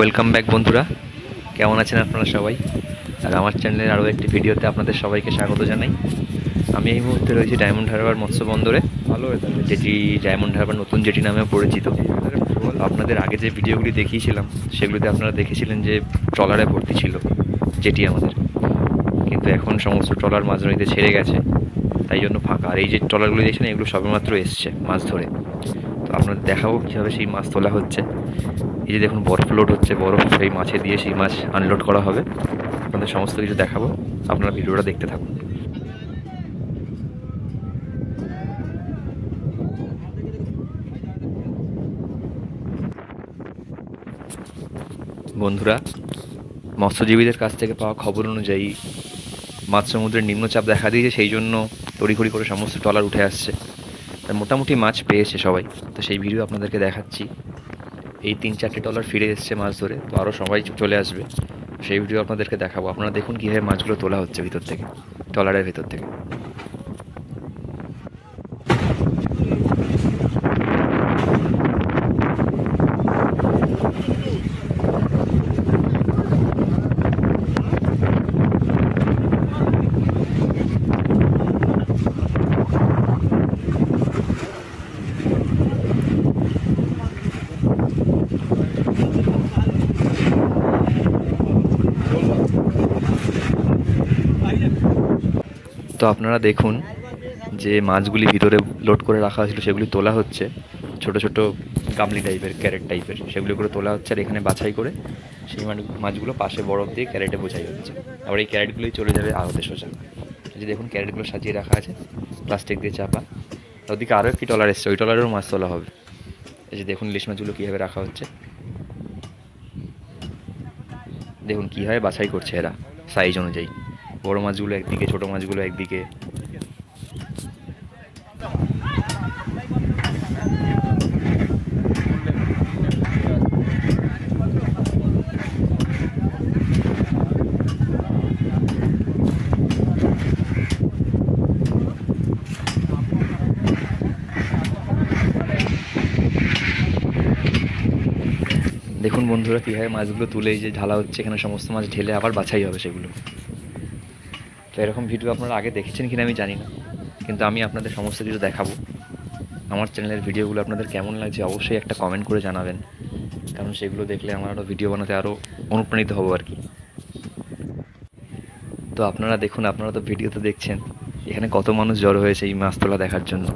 Welcome back বন্ধুরা, কেমন আছেন আপনারা সবাই? আর আমার চ্যানেলের আরও একটি ভিডিওতে আপনাদের সবাইকে স্বাগত জানাই। আমি এই মুহূর্তে রয়েছি ডায়মন্ড হারবার মৎস্য বন্দরে, যেটি ডায়মন্ড হারবার নতুন জেটি নামে পরিচিত। আপনাদের আগে যে ভিডিওগুলি দেখিয়েছিলাম সেগুলিতে আপনারা দেখেছিলেন যে ট্রলারে ভর্তি ছিল জেটি আমাদের, কিন্তু এখন সমস্ত ট্রলার মাঝ নদীতে ছেড়ে গেছে, তাই জন্য ফাঁকা। আর এই যে ট্রলারগুলি দেখছেন এগুলো সবেমাত্র এসছে মাছ ধরে। তো আপনাদের দেখাবো কীভাবে সেই মাছ তোলা হচ্ছে। এই যে দেখুন বরফ লোড হচ্ছে, বরফ সেই মাছে দিয়ে সেই মাছ আনলোড করা হবে। আপনাদের সমস্ত কিছু দেখাবো, আপনারা ভিডিওটা দেখতে থাকুন। বন্ধুরা, মৎস্যজীবীদের কাছ থেকে পাওয়া খবর অনুযায়ী মাছ সমুদ্রের নিম্নচাপ দেখা দিয়েছে, সেই জন্য তড়িঘড়ি করে সমস্ত ট্রলার উঠে আসছে। আর মোটামুটি মাছ পেয়েছে সবাই, তো সেই ভিডিও আপনাদেরকে দেখাচ্ছি। এই 3-4টে ট্রলার ফিরে এসছে মাছ ধরে, তো আরও সবাই চলে আসবে, সেই ভিডিও আপনাদেরকে দেখাবো। আপনারা দেখুন কীভাবে মাছগুলো তোলা হচ্ছে ভিতর থেকে, ট্রলারের ভিতর থেকে। তো আপনারা দেখুন যে মাছগুলি ভিতরে লোড করে রাখা হয়েছিল সেগুলি তোলা হচ্ছে, ছোট ছোট গামলি টাইপের, ক্যারেট টাইপের, সেগুলি করে তোলা হচ্ছে। আর এখানে বাছাই করে সেই মাছগুলো পাশে বরফ দিয়ে ক্যারেটে বোঝাই হচ্ছে। আবার এই ক্যারেটগুলোই চলে যাবে আড়তে সোজা। যে দেখুন ক্যারেটগুলো সাজিয়ে রাখা আছে প্লাস্টিক দিয়ে চাপা। ওদিকে আরও একটি ট্রলার এসছে, ওই ট্রলারেও মাছ তোলা হবে। এই যে দেখুন ইলিশ মাছগুলো কীভাবে রাখা হচ্ছে, দেখুন কীভাবে বাছাই করছে এরা সাইজ অনুযায়ী। বড় মাছগুলো একদিকে, ছোট মাছগুলো একদিকে। দেখুন বন্ধুরা কীভাবে মাছগুলো তুলে এই যে ঢালা হচ্ছে, এখানে সমস্ত মাছ ঢেলে আবার বাছাই হবে সেগুলো। তো এরকম ভিডিও আপনারা আগে দেখেছেন কিনা আমি জানি না, কিন্তু আমি আপনাদের সমস্ত কিছু দেখাবো। আমার চ্যানেলের ভিডিওগুলো আপনাদের কেমন লাগছে অবশ্যই একটা কমেন্ট করে জানাবেন, কারণ সেগুলো দেখলে আমার আরও ভিডিও বানাতে আরও অনুপ্রাণিত হবো আর কি। তো আপনারা দেখুন, আপনারা তো ভিডিওতে দেখছেন এখানে কত মানুষ জড়ো হয়েছে এই মাছ তোলা দেখার জন্য।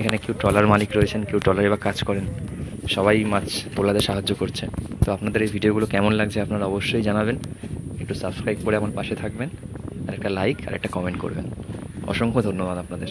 এখানে কেউ ট্রলার মালিক রয়েছেন, কেউ ট্রলারে বা কাজ করেন, সবাই মাছ তোলাতে সাহায্য করছে। তো আপনাদের এই ভিডিওগুলো কেমন লাগছে আপনারা অবশ্যই জানাবেন। একটু সাবস্ক্রাইব করে আমার পাশে থাকবেন, আর একটা লাইক আর একটা কমেন্ট করবেন। অসংখ্য ধন্যবাদ আপনাদের।